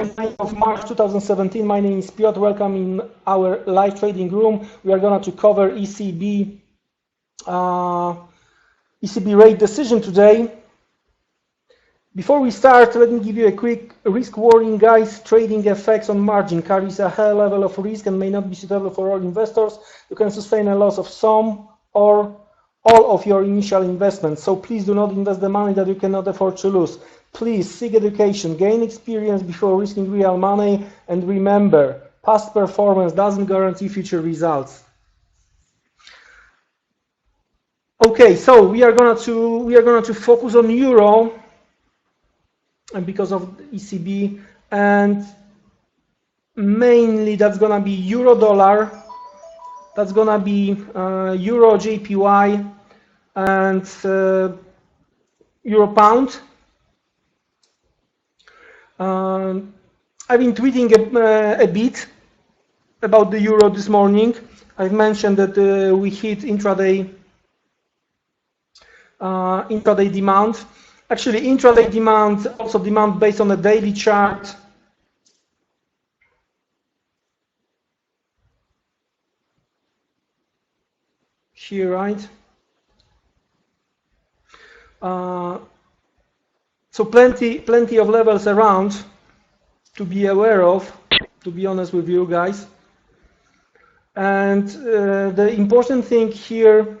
29th of March 2017. My name is Piotr. Welcome in our live trading room. We are going to cover ECB rate decision today. Before we start, let me give you a quick risk warning, guys. Trading effects on margin carries a high level of risk and may not be suitable for all investors. You can sustain a loss of some or all of your initial investments. So please do not invest the money that you cannot afford to lose. Please seek education, gain experience before risking real money, and remember, past performance doesn't guarantee future results. Okay, so we are going to focus on euro, and because of ECB, and mainly that's going to be euro dollar, that's going to be euro JPY, and euro pound. I've been tweeting a bit about the euro this morning. I've mentioned that we hit intraday demand. Actually, intraday demand, also demand based on a daily chart. Here, right? So plenty of levels around to be aware of, to be honest with you guys. And the important thing here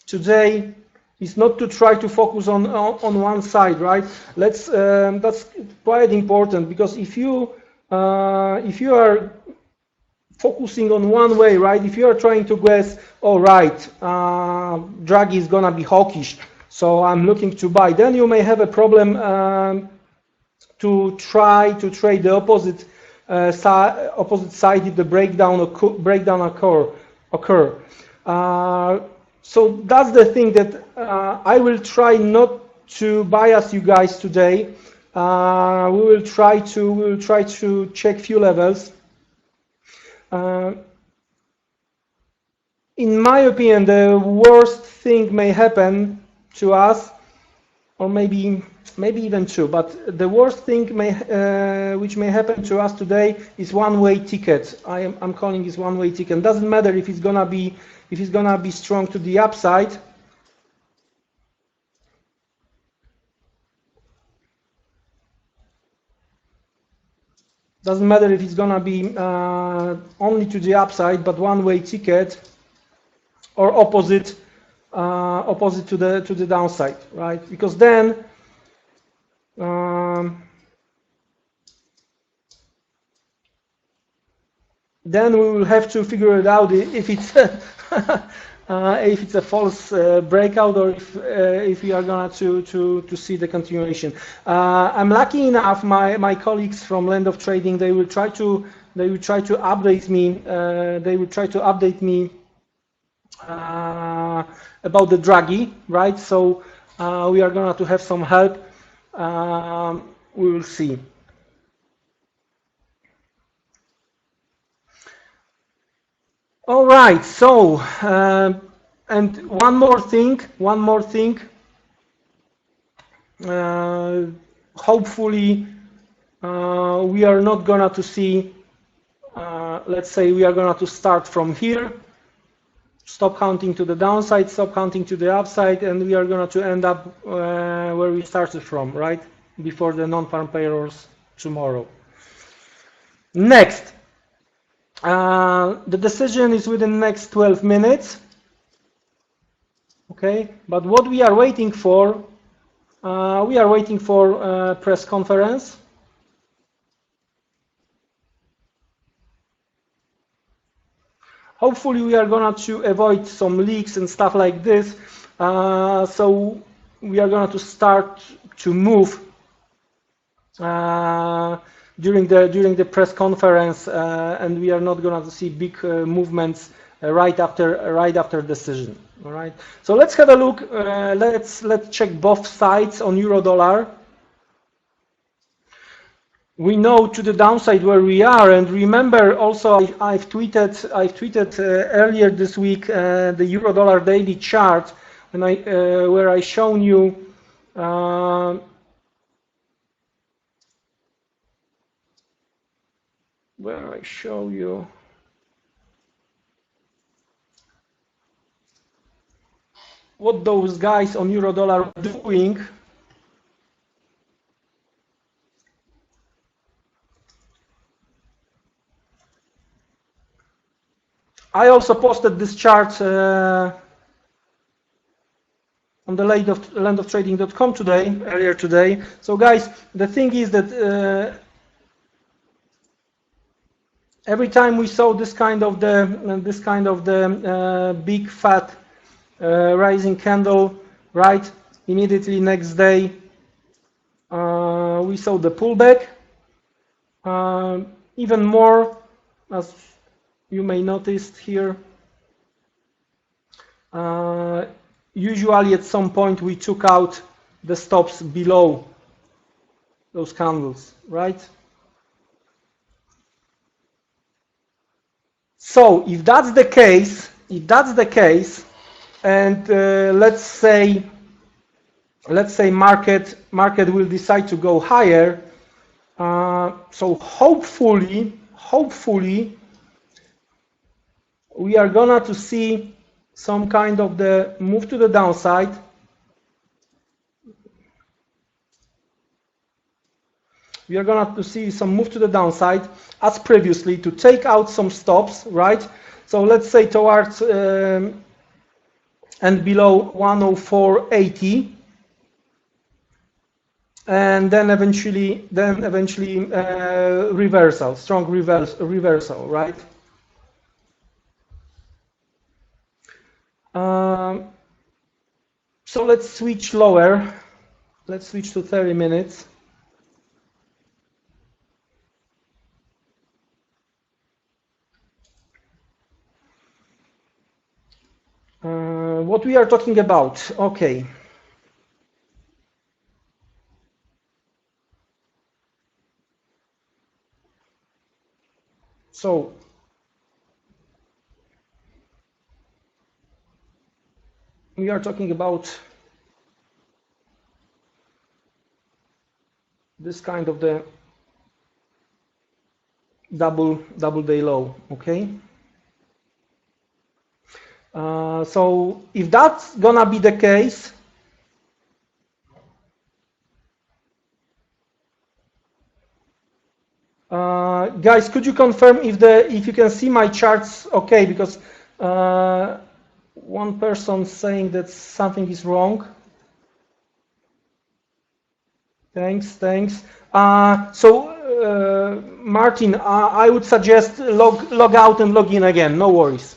today is not to try to focus on one side, right? That's quite important, because if you are focusing on one way, right? If you are trying to guess, all right, Draghi is gonna be hawkish, so I'm looking to buy, then you may have a problem to try to trade the opposite side if the breakdown occur. So that's the thing that I will try not to bias you guys today. We will try to check few levels. In my opinion, the worst thing may happen to us, or maybe even two, but the worst thing which may happen to us today is one-way ticket. I'm calling this one-way ticket. It doesn't matter if it's gonna be strong to the upside. Doesn't matter if it's gonna be only to the upside, but one-way ticket, or opposite to the downside, right? Because then we will have to figure it out if it's if it's a false breakout, or if we are going to see the continuation. I'm lucky enough, my colleagues from Land of Trading, they will try to update me. They will try to update me about the Draghi, right? So we are going to have some help. We will see. All right, so and one more thing. Hopefully, we are not gonna to see. Let's say we are gonna to start from here, stop counting to the downside, stop counting to the upside, and we are gonna to end up where we started from, right? Before the non-farm payrolls tomorrow. Next. The decision is within the next 12 minutes. Okay, but what we are waiting for, a press conference. Hopefully we are going to avoid some leaks and stuff like this. So we are going to start to move during the press conference, and we are not going to see big movements right after decision. All right. So let's have a look. Let's check both sides on euro dollar. We know to the downside where we are, and remember also I've tweeted earlier this week the euro dollar daily chart, and where I shown you where I show you what those guys on euro dollar are doing. I also posted this chart on the landoftrading.com earlier today. So guys, the thing is that every time we saw this kind of the big fat rising candle, right? Immediately next day we saw the pullback. Even more, as you may notice here, usually at some point we took out the stops below those candles, right? So if that's the case, and let's say market will decide to go higher, so hopefully we are gonna to see some kind of the move to the downside. We are gonna to see some move to the downside as previously to take out some stops, right? So let's say towards and below 104.80, and then eventually reversal, strong reversal, right? So let's switch lower. Let's switch to 30 minutes. What we are talking about, okay. So we are talking about this kind of the double day low, okay? So if that's gonna be the case, guys, could you confirm if you can see my charts? Okay, because one person saying that something is wrong. Thanks. So Martin, I would suggest log out and log in again. No worries.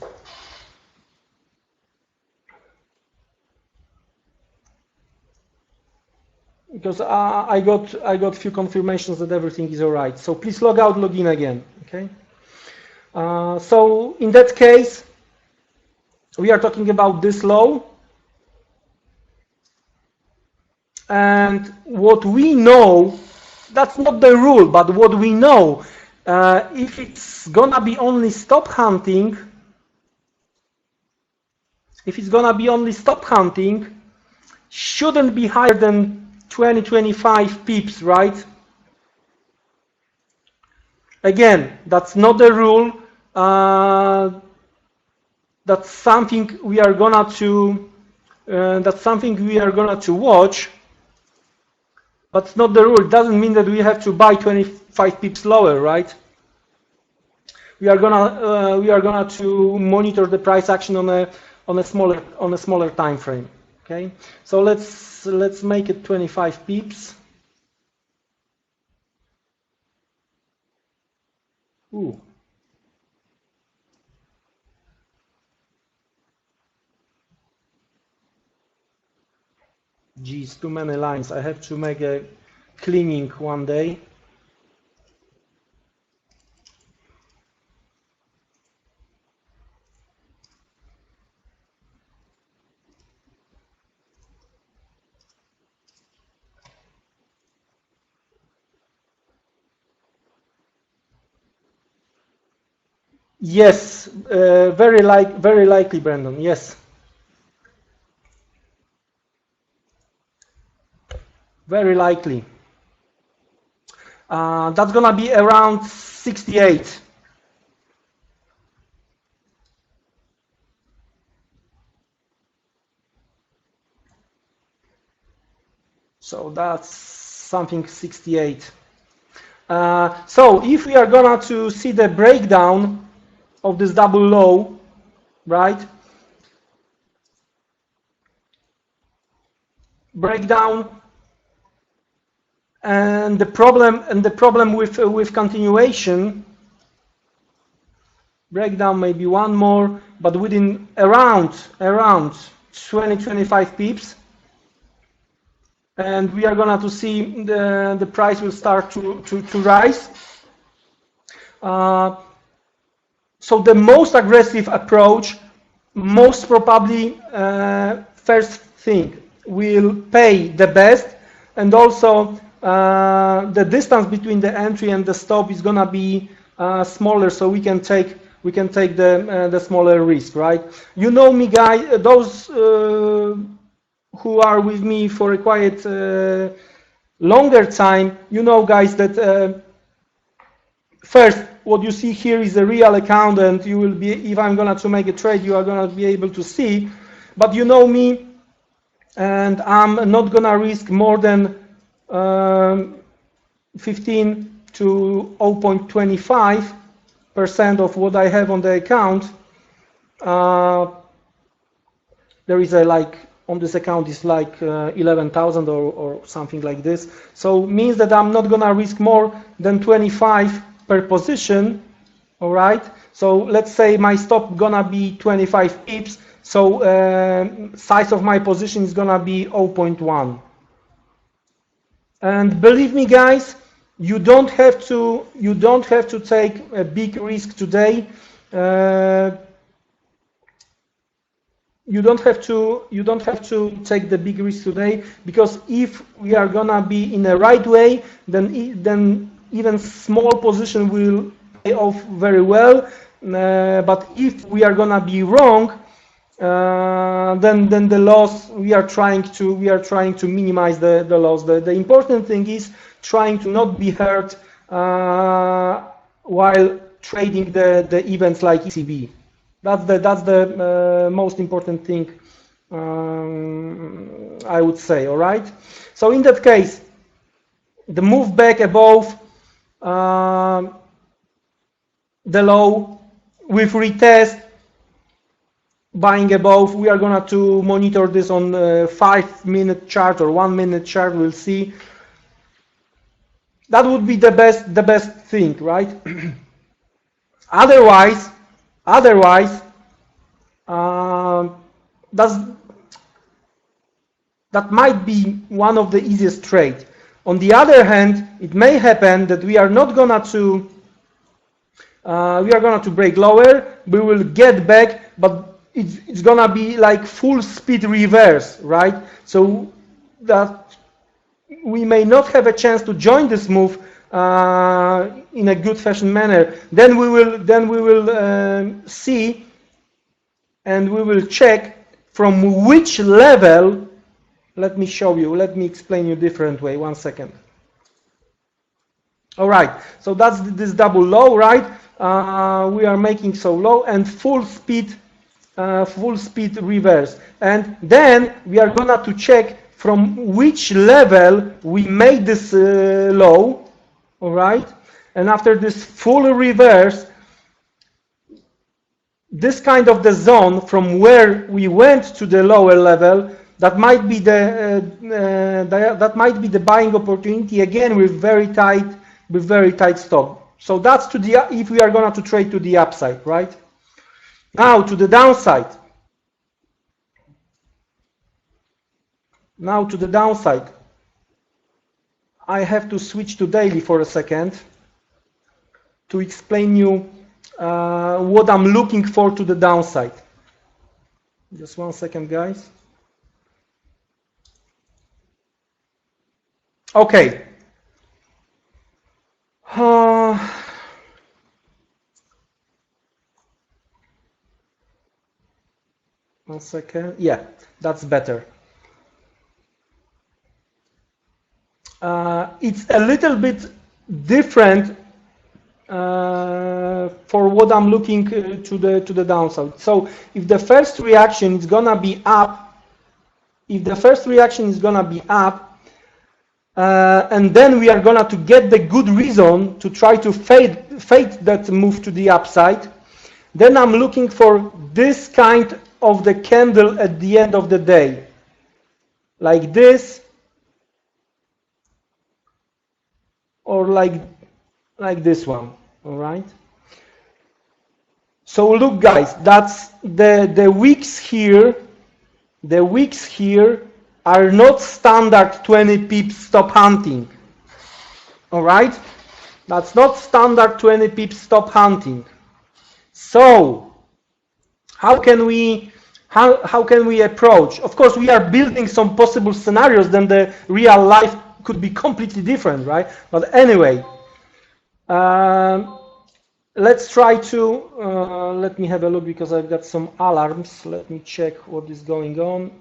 Because I got a few confirmations that everything is all right. So please log out, log in again. Okay. So in that case, we are talking about this low, and what we know, that's not the rule, but what we know, if it's gonna be only stop hunting, shouldn't be higher than 20-25 pips, right? Again, that's not the rule. That's something we are gonna to watch, but it's not the rule. It doesn't mean that we have to buy 25 pips lower, right? We are gonna to monitor the price action on a smaller time frame. Okay, so let's make it 25 pips. Ooh. Geez, too many lines. I have to make a cleaning one day. Yes, very likely, Brandon. Yes, very likely. That's gonna be around 68. So that's something 68. So if we are gonna to see the breakdown of this double low, right? Breakdown and the problem with continuation. Breakdown maybe one more, but within around 20-25 pips, and we are gonna to see the price will start to rise. So the most aggressive approach, most probably, first thing, will pay the best, and also the distance between the entry and the stop is gonna be smaller, so we can take the smaller risk, right? You know me, guys. Those who are with me for a quite longer time, you know, guys, that first, what you see here is a real account, and you will be, if I'm gonna to make a trade, you are gonna be able to see. But you know me, and I'm not gonna risk more than 15 to 0.25% of what I have on the account. There is a like on this account is like 11,000 or something like this. So means that I'm not gonna risk more than 25 per position. All right. So let's say my stop gonna be 25 pips. So size of my position is gonna be 0.1. And believe me, guys, you don't have to take a big risk today. You don't have to take the big risk today, because if we are gonna be in the right way, then even small position will pay off very well. But if we are gonna be wrong, then the loss, we are trying to minimize the loss. The important thing is trying to not be hurt while trading the events like ECB. That's the most important thing, I would say. All right. So in that case, the move back above the low with retest, buying above. We are gonna to monitor this on a 5-minute chart or 1-minute chart. We'll see. That would be the best thing, right? Otherwise, that might be one of the easiest trades. On the other hand, it may happen that we are not gonna to break lower. We will get back, but it's gonna be like full speed reverse, right? So that we may not have a chance to join this move in a good fashion manner. Then we will see, and we will check from which level. Let me show you. Let me explain you a different way. 1 second. All right. So that's this double low, right? We are making so low and full speed reverse, and then we are gonna to check from which level we made this low. All right, and after this full reverse, this kind of the zone from where we went to the lower level, that might be the buying opportunity again with very tight stop. So that's to the, if we are going to trade to the upside, right? Now to the downside. I have to switch to daily for a second to explain you what I'm looking for to the downside. Just 1 second, guys. Okay. 1 second. Yeah, that's better. It's a little bit different for what I'm looking to the downside. So if the first reaction is gonna be up, and then we are gonna to get the good reason to try to fade that move to the upside, then I'm looking for this kind of the candle at the end of the day, like this, or like this one. All right. So look, guys, that's the wicks here. The wicks here are not standard 20 pips stop hunting. All right, that's not standard 20 pips stop hunting. So how can we approach? Of course, we are building some possible scenarios. Then the real life could be completely different, right? But anyway, let's try to let me have a look, because I've got some alarms. Let me check what is going on.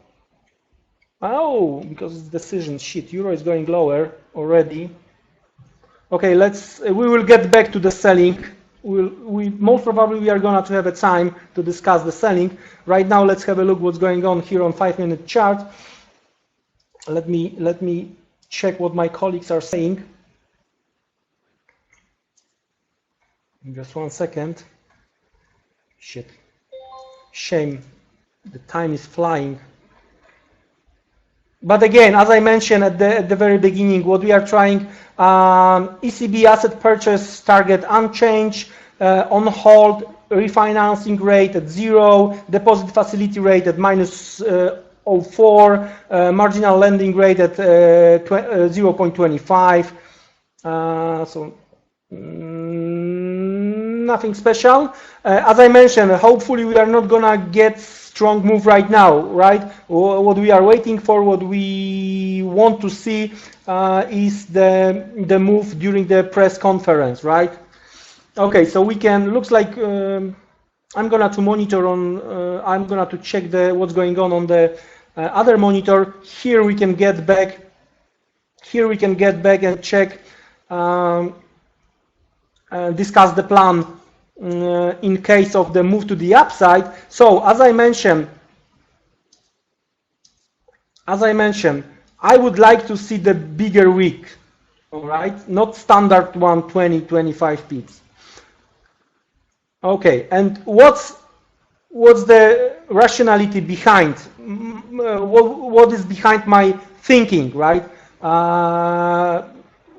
Oh, because it's decision. Shit, euro is going lower already. Okay, we will get back to the selling. We most probably we are going to have a time to discuss the selling. Right now, let's have a look what's going on here on 5-minute chart. Let me check what my colleagues are saying. Just 1 second. Shit. Shame. The time is flying. But again, as I mentioned at the very beginning, what we are trying, ECB asset purchase target unchanged, on hold, refinancing rate at 0, deposit facility rate at -0.04, marginal lending rate at 0.25. So nothing special. As I mentioned, hopefully we are not gonna get strong move right now, right? What we are waiting for, what we want to see is the move during the press conference, right? Okay, so we can, looks like I'm gonna to monitor on, I'm gonna to check what's going on the other monitor. Here we can get back and check, discuss the plan in case of the move to the upside. So as I mentioned, I would like to see the bigger wick, all right, not standard 120-25 pips. Okay, and what's the rationality behind? What is behind my thinking, right?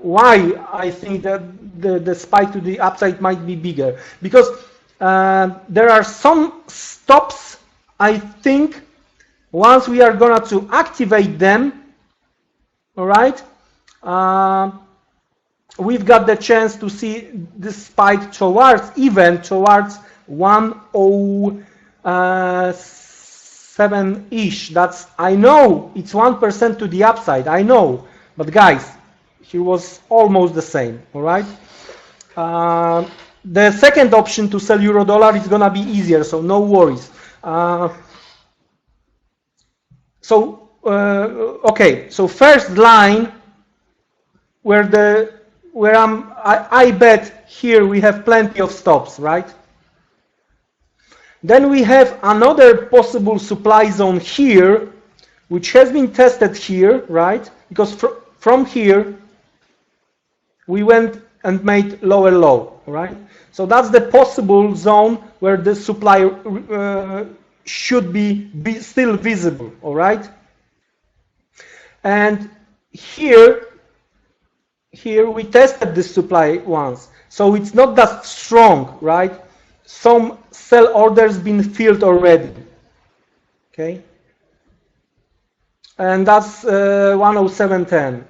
Why I think that the spike to the upside might be bigger? Because there are some stops, I think, once we are gonna to activate them, all right, we've got the chance to see this spike towards 107-ish. That's, I know it's 1% to the upside, I know, but guys, here was almost the same, all right? The second option to sell euro dollar is gonna be easier, so no worries. Okay, so first line where I bet here we have plenty of stops, right? Then we have another possible supply zone here, which has been tested here, right? Because from here we went and made lower low, right? So that's the possible zone where the supply should be still visible, all right? And here we tested this supply once, so it's not that strong, right? Some sell orders been filled already, okay? And that's 107.10.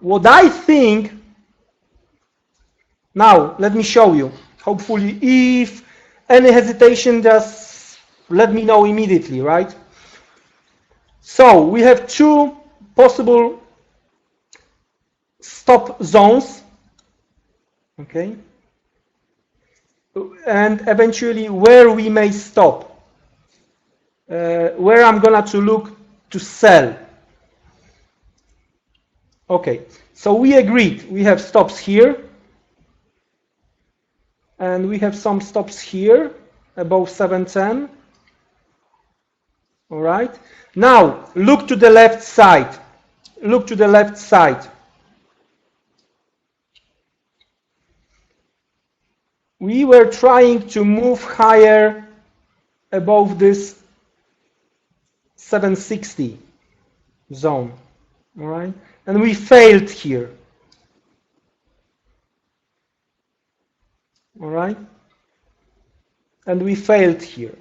What I think, now let me show you. Hopefully, if any hesitation, just let me know immediately, right? So we have two possible stop zones, okay? And eventually where we may stop, where I'm gonna to look to sell. Okay, so we agreed, we have stops here, and we have some stops here above 710. All right, now look to the left side. look to the left side. We were trying to move higher above this 760 zone, all right? And we failed here, all right? And we failed here.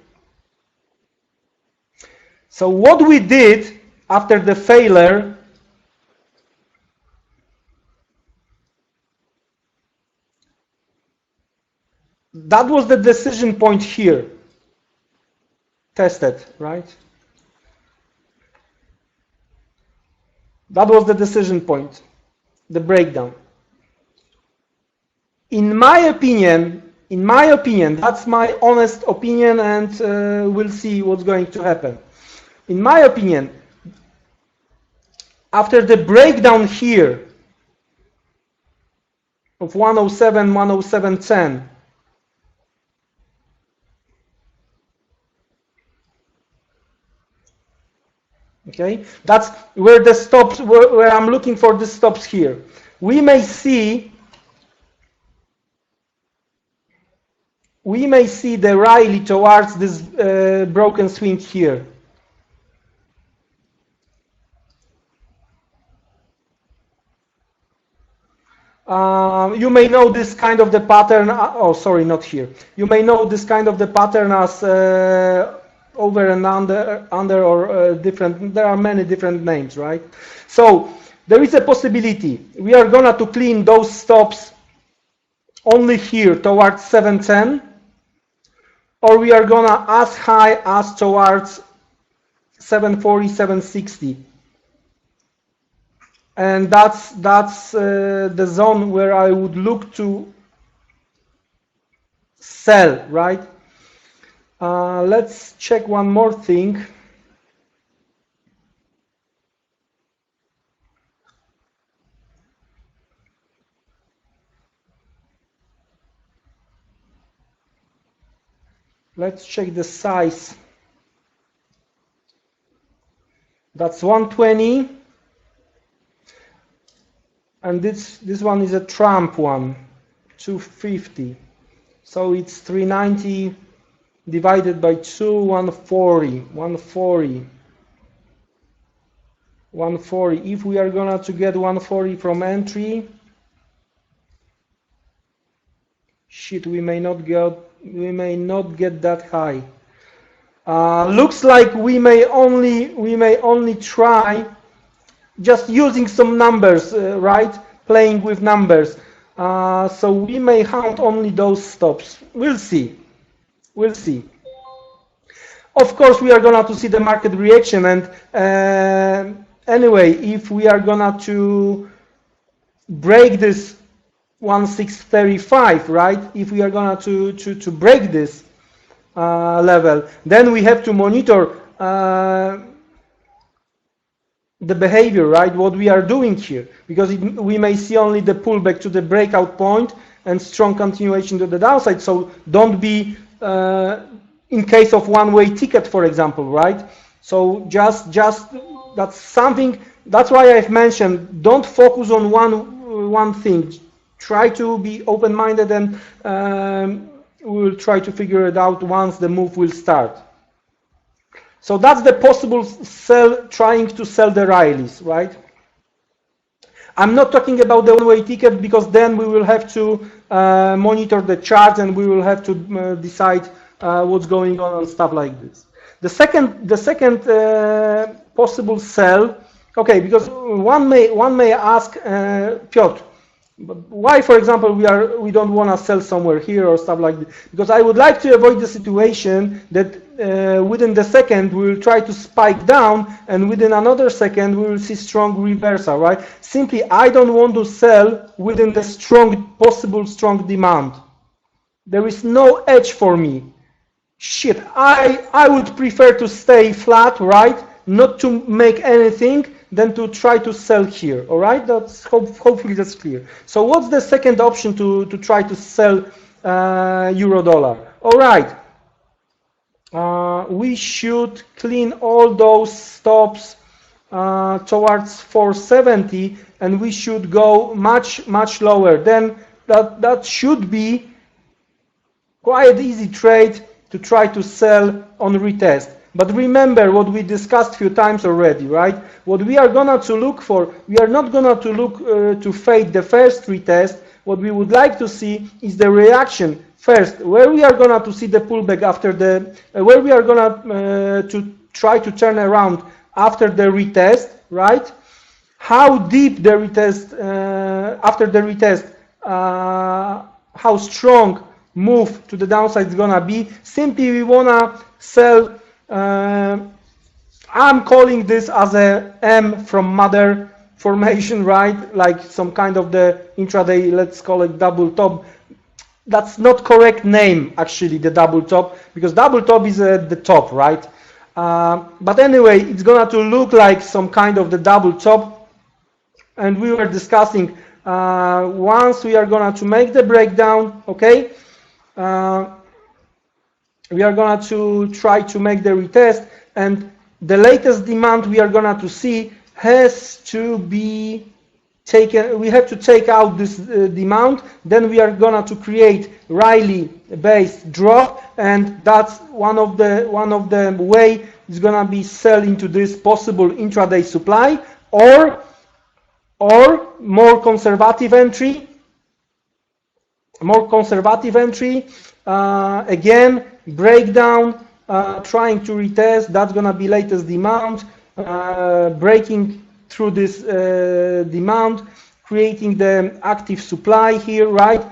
So what we did after the failure, that was the decision point here, tested, right? That was the decision point, the breakdown. In my opinion, that's my honest opinion, and we'll see what's going to happen. In my opinion, after the breakdown here of 107, 107.10, okay, that's where the stops, where I'm looking for the stops here. We may see the rally towards this broken swing here. You may know this kind of the pattern. Oh, sorry, not here. You may know this kind of the pattern as over and under or different. There are many different names, right? So there is a possibility we are gonna to clean those stops only here towards 710, or we are gonna as high as towards 740, 760. And that's the zone where I would look to sell, right? Let's check one more thing. Let's check the size. That's 120. And this one is a Trump one, 250. So it's 390 divided by 2, 140, 140. 140. If we are gonna to get 140 from entry, shit, we may not get that high. Looks like we may only try just using some numbers, right? Playing with numbers. So we may hunt only those stops. We'll see. We'll see. Of course, we are gonna to see the market reaction, and anyway, if we are gonna to break this 1635, right? If we are gonna to break this level, then we have to monitor the behavior, right? What we are doing here, because we may see only the pullback to the breakout point and strong continuation to the downside. So don't be in case of one-way ticket, for example, right? So just that's something. That's why I've mentioned, don't focus on one thing. Try to be open-minded, and we will try to figure it out once the move will start. So that's the possible sell, trying to sell the rallies, right? I'm not talking about the one-way ticket, because then we will have to monitor the chart, and we will have to decide what's going on and stuff like this. The second possible sell, okay, because one may ask, Piotr, why, for example, we don't want to sell somewhere here or stuff like this? Because I would like to avoid the situation that within the second we will try to spike down, and within another second we will see strong reversal, right? Simply, I don't want to sell within the possible strong demand. There is no edge for me. Shit, I would prefer to stay flat, right? Not to make anything, than to try to sell here. All right, that's hopefully that's clear. So what's the second option to try to sell euro dollar? All right, we should clean all those stops towards 470, and we should go much lower. Then that should be quite easy trade to try to sell on retest. But remember what we discussed a few times already, right? What we are gonna to look for, we are not gonna to look to fade the first retest. What we would like to see is the reaction first, where we are gonna to see the pullback after the, where we are gonna to try to turn around after the retest, right? How deep the retest, after the retest, how strong move to the downside is gonna be. Simply we wanna sell, I'm calling this as a M from mother formation, right? Like some kind of the intraday, let's call it double top. That's not correct name actually, the double top, because double top is at the top, right? But anyway, it's gonna to look like some kind of the double top, and we were discussing once we are gonna to make the breakdown, okay, we are gonna to try to make the retest, and the latest demand we are gonna to see has to be taken. We have to take out this demand, then we are gonna to create Riley based drop, and that's one of the way is gonna be sell into this possible intraday supply, or more conservative entry. Again, breakdown, trying to retest. That's gonna be latest demand, breaking through this demand, creating the active supply here, right?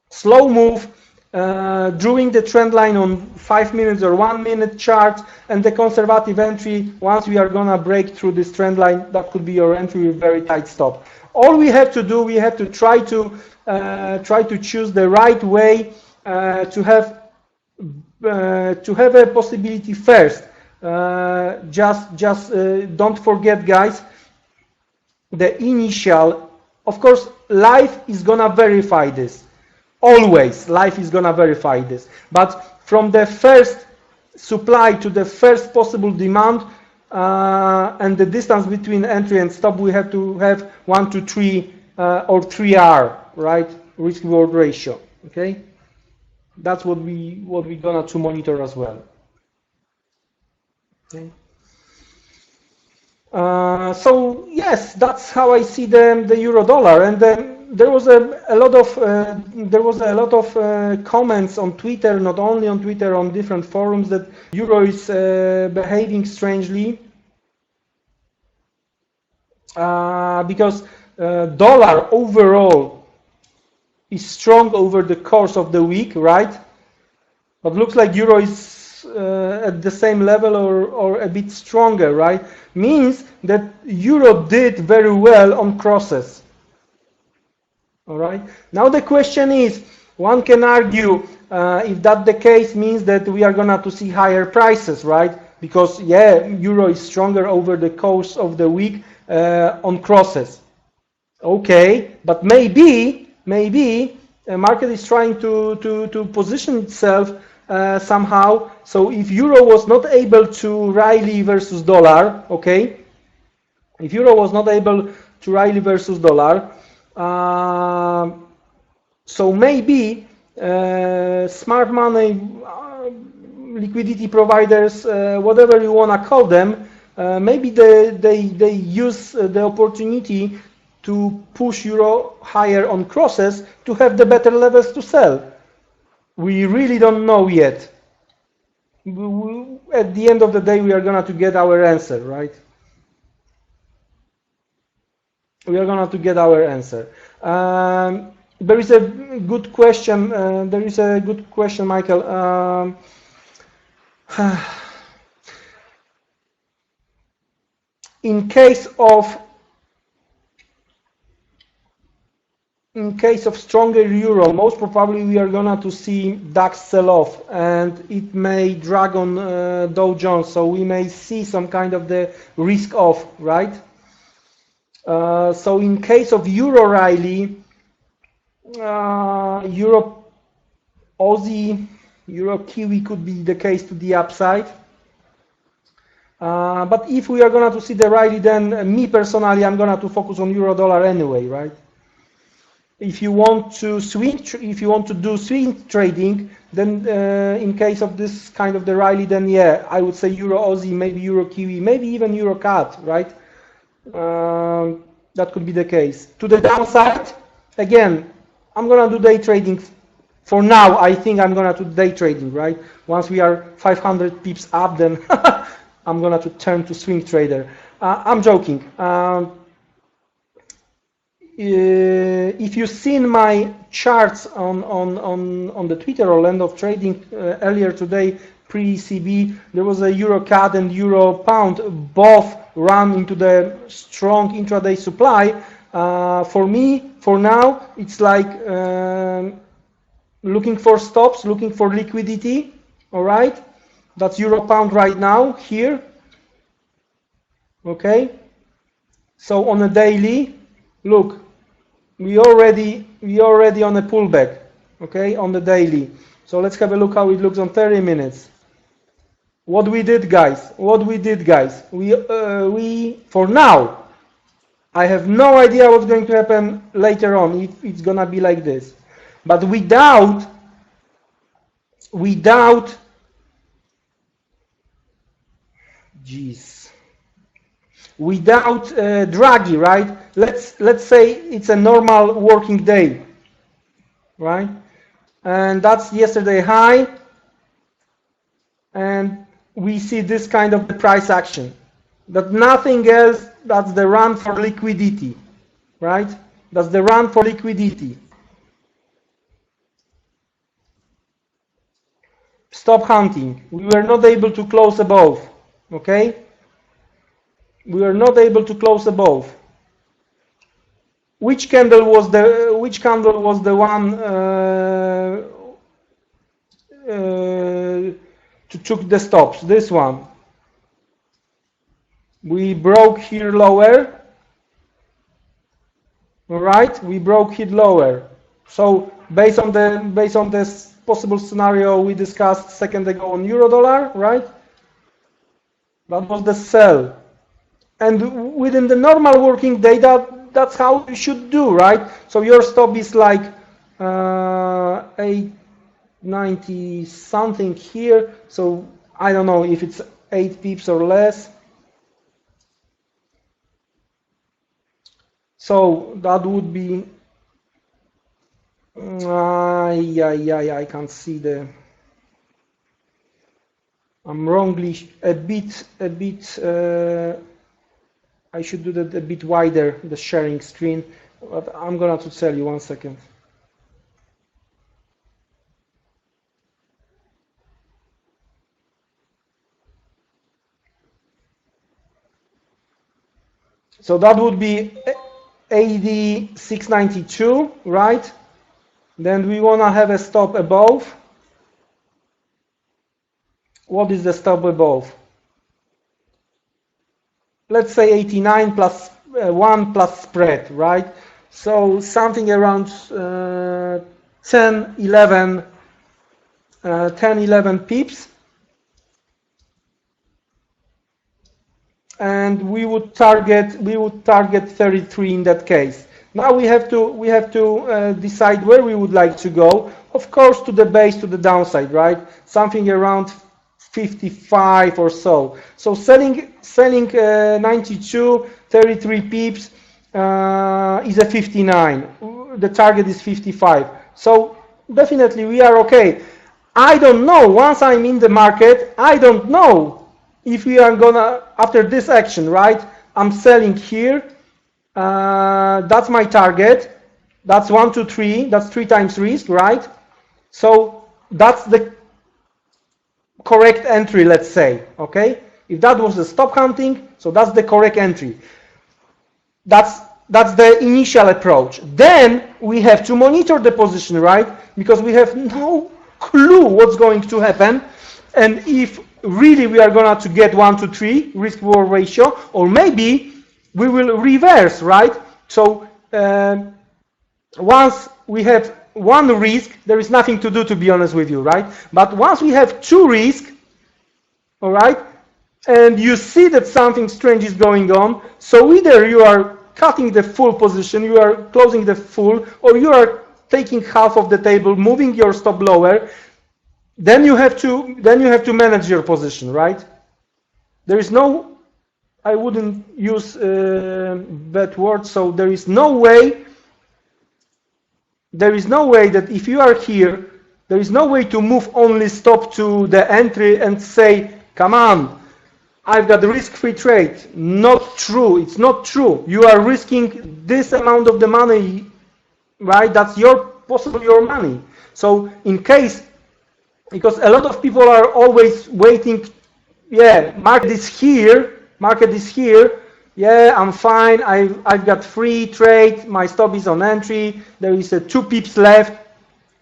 Slow move, drawing the trend line on 5 minutes or 1 minute chart, and the conservative entry. Once we are gonna break through this trend line, that could be your entry with very tight stop. All we have to do, we have to try to choose the right way to have a possibility first. Just don't forget, guys, the initial. Of course, life is gonna verify this. Always, life is gonna verify this. But from the first supply to the first possible demand, and the distance between entry and stop, we have to have 1 to 3 or 3R, right? Risk reward ratio. Okay, that's what we gonna to monitor as well. Okay. So yes, that's how I see the euro dollar, and there was a lot of comments on Twitter, not only on Twitter, on different forums, that euro is behaving strangely because dollar overall is strong over the course of the week, right? But looks like euro is at the same level or a bit stronger, right? Means that euro did very well on crosses. All right. Now the question is, one can argue if that the case means that we are gonna to see higher prices, right? Because yeah, euro is stronger over the course of the week on crosses. Okay, but maybe the market is trying to position itself somehow. So if euro was not able to rally versus dollar, okay, if euro was not able to rally versus dollar, so maybe smart money, liquidity providers, whatever you want to call them, maybe they use the opportunity to push euro higher on crosses to have the better levels to sell. We really don't know yet. At the end of the day, we are going to get our answer, right? We are going to get our answer. There is a good question. Michael. In case of stronger euro, most probably we are gonna to see DAX sell off, and it may drag on Dow Jones. So we may see some kind of the risk off, right? So in case of euro rally, Euro Aussie, Euro Kiwi could be the case to the upside. But if we are going to see the rally, then me personally, I'm going to focus on euro dollar anyway, right? If you want to do swing trading, then in case of this kind of the rally, then yeah, I would say euro Aussie, maybe euro Kiwi, maybe even euro CAD, right? That could be the case. To the downside, again, I'm gonna do day trading. For now, I think I'm gonna do day trading, right? Once we are 500 pips up, then I'm gonna turn to swing trader. I'm joking. If you've seen my charts on the Twitter or Land of Trading earlier today, pre-ECB, there was a euro CAD and euro pound, both run into the strong intraday supply. For me, for now, it's like looking for stops, looking for liquidity. All right, that's euro pound right now here. Okay, so on a daily, look, we already on a pullback, okay, on the daily. So let's have a look how it looks on 30 minutes. What we did, guys? We for now, I have no idea what's going to happen later on, if it's gonna be like this. But without Draghi, right? Let's say it's a normal working day, right? And that's yesterday high, and we see this kind of the price action. But nothing else. That's the run for liquidity, right? That's the run for liquidity. Stop hunting. We were not able to close above, okay? We were not able to close above. Which candle was the one to took the stops? This one. We broke here lower. All right, we broke here lower. So based on this possible scenario we discussed a second ago on euro dollar, right? That was the sell. And within the normal working day, that's how you should do, right? So your stop is like 890 something here. So I don't know if it's 8 pips or less. So that would be, I can't see the, I'm wrongly a bit, I should do that a bit wider, the sharing screen, but I'm gonna to tell you 1 second. So that would be AD 692, right? Then we wanna have a stop above. What is the stop above? Let's say 89 plus 1 plus spread, right? So something around 10, 11 pips. And we would target 33 in that case. Now we have to decide where we would like to go. Of course, to the base, to the downside, right? Something around 55 or so. So selling 92, 33 pips is a 59. The target is 55. So definitely we are okay. I don't know. Once I'm in the market, I don't know if we are gonna, after this action, right? I'm selling here. That's my target. That's 1, 2, 3. That's 3 times risk, right? So that's the correct entry, let's say, okay? If that was the stop hunting, so that's the correct entry. That's the initial approach. Then we have to monitor the position, right? Because we have no clue what's going to happen, and if really we are going to get 1 to 3 risk-reward ratio, or maybe we will reverse, right? So once we have 1 risk, there is nothing to do, to be honest with you, right? But once we have 2 risks, all right, and you see that something strange is going on, so either you are cutting the full position, you are closing the full, or you are taking half of the table, moving your stop lower, then you have to manage your position, right? There is no, I wouldn't use that word, so there is no way that if you are here, there is no way to move only stop to the entry and say, come on, I've got risk-free trade. Not true. It's not true. You are risking this amount of the money, right? That's possibly your money. So in case, because a lot of people are always waiting, yeah, market is here, yeah, I'm fine, I've got free trade, my stop is on entry, there is 2 pips left,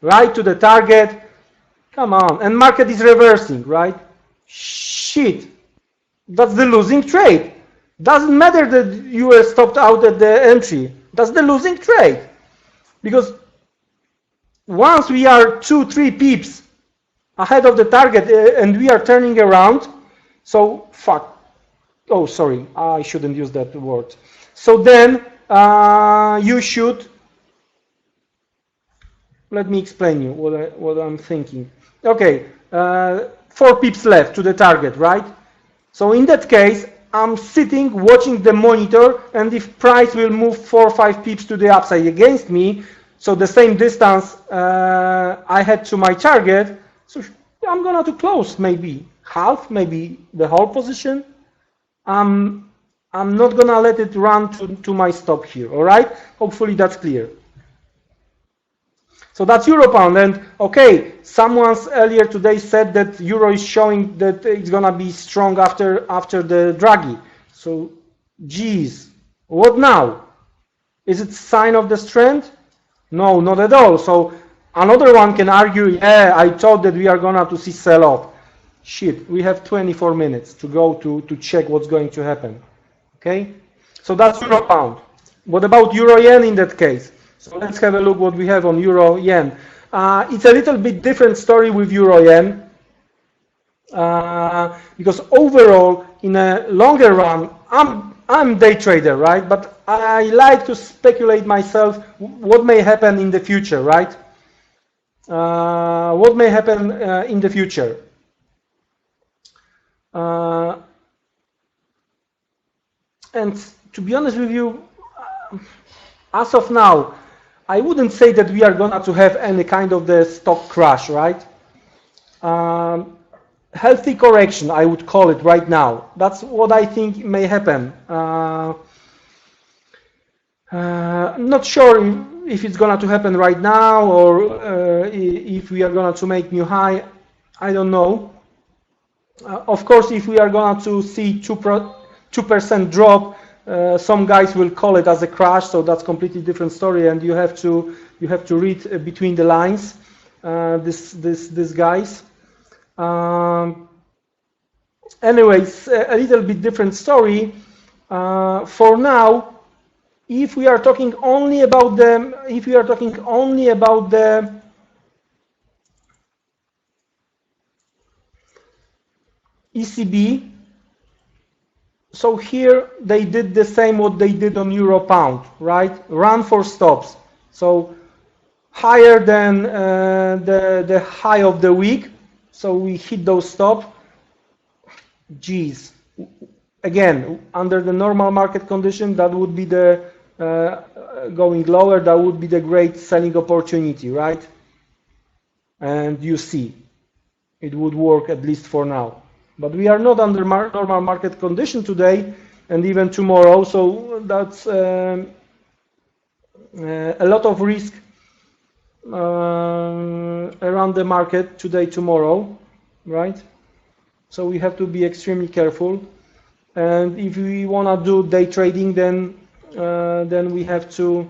right to the target, come on, and market is reversing, right? Shit, that's the losing trade. Doesn't matter that you were stopped out at the entry, that's the losing trade. Because once we are 2-3 pips ahead of the target and we are turning around, so fuck, oh sorry, I shouldn't use that word. So then you should, let me explain you what I'm thinking. Okay, 4 pips left to the target, right? So in that case, I'm sitting watching the monitor, and if price will move 4 or 5 pips to the upside against me, so the same distance I had to my target, so I'm gonna to close maybe half, maybe the whole position. I'm not gonna let it run to my stop here, all right? Hopefully that's clear. So that's euro pound, and okay, someone earlier today said that euro is showing that it's gonna be strong after the Draghi. So, geez, what now? Is it sign of the strength? No, not at all. So another one can argue, yeah, I thought that we are gonna to see sell-off. Shit, we have 24 minutes to go to check what's going to happen. Okay, so that's euro pound. What about euro yen in that case? So let's have a look what we have on euro yen. It's a little bit different story with euro yen because overall, in a longer run, I'm day trader, right? But I like to speculate myself what may happen in the future, right? What may happen in the future? And to be honest with you, as of now, I wouldn't say that we are going to have any kind of the stock crash, right? Healthy correction, I would call it right now. That's what I think may happen. Not sure if it's going to happen right now or if we are going to make new high. I don't know. Of course, if we are going to see 2% drop, some guys will call it as a crash, so that's completely different story, and you have to read between the lines. These guys. Anyways, a little bit different story. For now, if we are talking only about the ECB. So here they did the same what they did on euro pound, right? Run for stops. So higher than the high of the week. So we hit those stops. Geez. Again, under the normal market condition, that would be the going lower. That would be the great selling opportunity, right? And you see, it would work at least for now. But we are not under normal market condition today and even tomorrow, so that's a lot of risk around the market today, tomorrow, right? So we have to be extremely careful. And if we want to do day trading, then we have to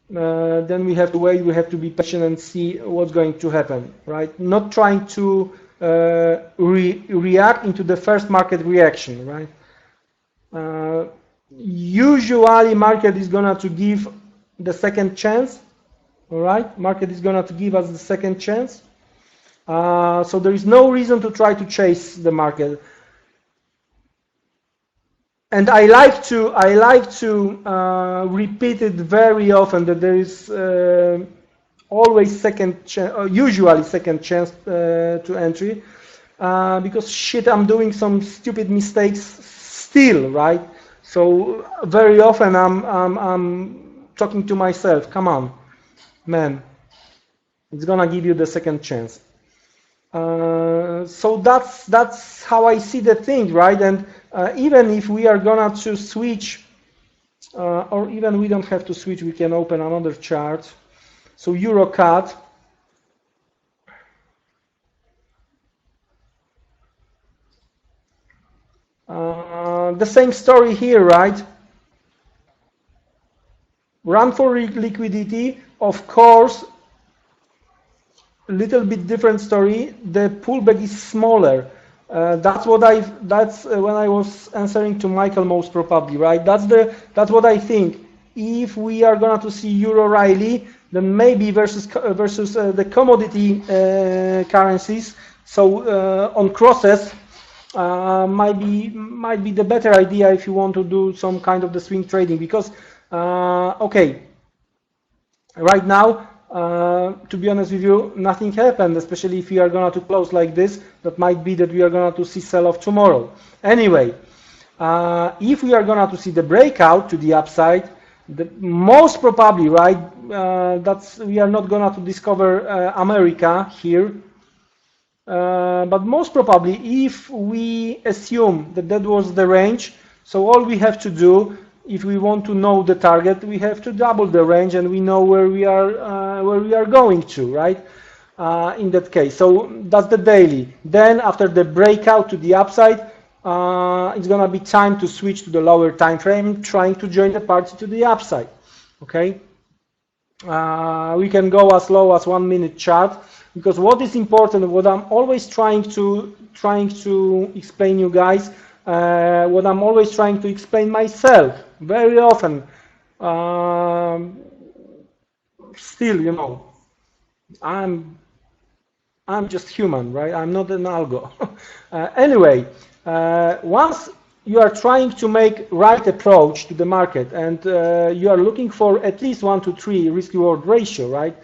wait. We have to be patient and see what's going to happen, right? Not trying to react into the first market reaction, right? Usually market is gonna to give the second chance, all right? Market is gonna to give us the second chance. So there is no reason to try to chase the market. and I like to repeat it very often, that there is always second chance, usually second chance to entry, because shit, I'm doing some stupid mistakes still, right? So very often I'm talking to myself, come on, man, it's gonna give you the second chance. So that's how I see the thing, right? And even if we are gonna to switch, or even we don't have to switch, we can open another chart. So EuroCAD. The same story here, right? Run for liquidity, of course. A little bit different story. The pullback is smaller. That's when I was answering to Michael, most probably, right? That's what I think. If we are going to see euro rally, then maybe versus the commodity currencies, so on crosses, might be the better idea if you want to do some kind of the swing trading, because okay, right now, to be honest with you, nothing happened, especially if we are going to close like this. That might be that we are going to see sell-off tomorrow. Anyway, if we are going to see the breakout to the upside, most probably, right, we are not going to discover America here, but most probably, if we assume that that was the range, so all we have to do, if we want to know the target, we have to double the range, and we know where we are going to, right? In that case, so that's the daily. Then after the breakout to the upside, it's gonna be time to switch to the lower time frame, trying to join the party to the upside. Okay, we can go as low as 1 minute chart, because what is important, what I'm always trying to explain you guys, what I'm always trying to explain myself very often, still, you know, I'm just human, right? I'm not an algo. Anyway, once you are trying to make right approach to the market, and you are looking for at least 1 to 3 risk-reward ratio, right?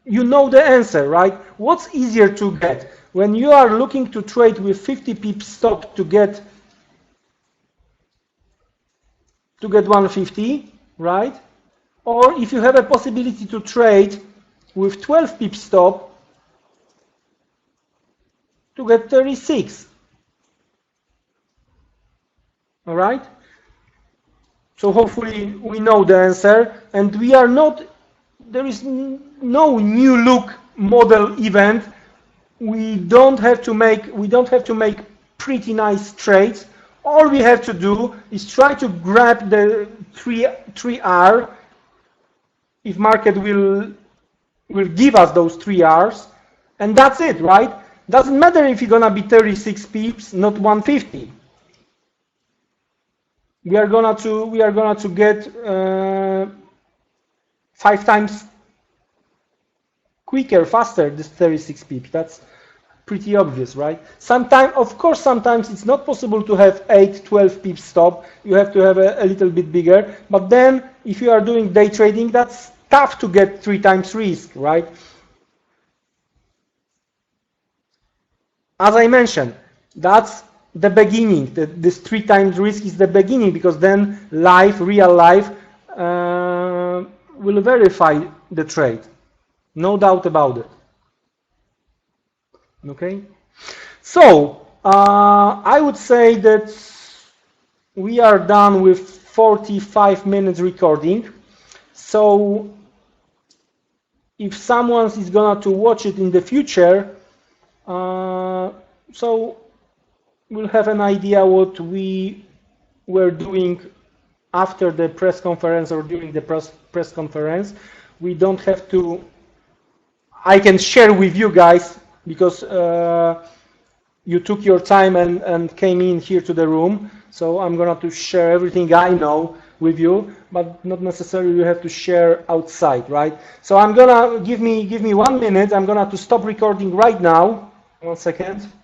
You know the answer, right? What's easier to get? When you are looking to trade with 50 pips stop to get 150, right? Or if you have a possibility to trade with 12 pips stop to get 36. All right? So hopefully we know the answer, and we are not, there is no new look model event. We don't have to make pretty nice trades. All we have to do is try to grab the 3R, if market will give us those 3Rs, and that's it, right? Doesn't matter if you're gonna be 36 pips, not 150. We are gonna to get 5 times quicker, faster, this 36 pips. That's pretty obvious, right? Sometimes, of course, sometimes it's not possible to have 8, 12 pips stop. You have to have a little bit bigger. But then, if you are doing day trading, that's tough to get 3 times risk, right? As I mentioned, that's the beginning. This 3 times risk is the beginning, because then real life will verify the trade. No doubt about it. Okay, so I would say that we are done with 45 minutes recording. So if someone is gonna to watch it in the future, so we'll have an idea what we were doing after the press conference or during the press conference. We don't have to, I can share with you guys, because you took your time and came in here to the room. So I'm going to share everything I know with you, but not necessarily you have to share outside, right? So I'm going to give me 1 minute. I'm going to stop recording right now. 1 second.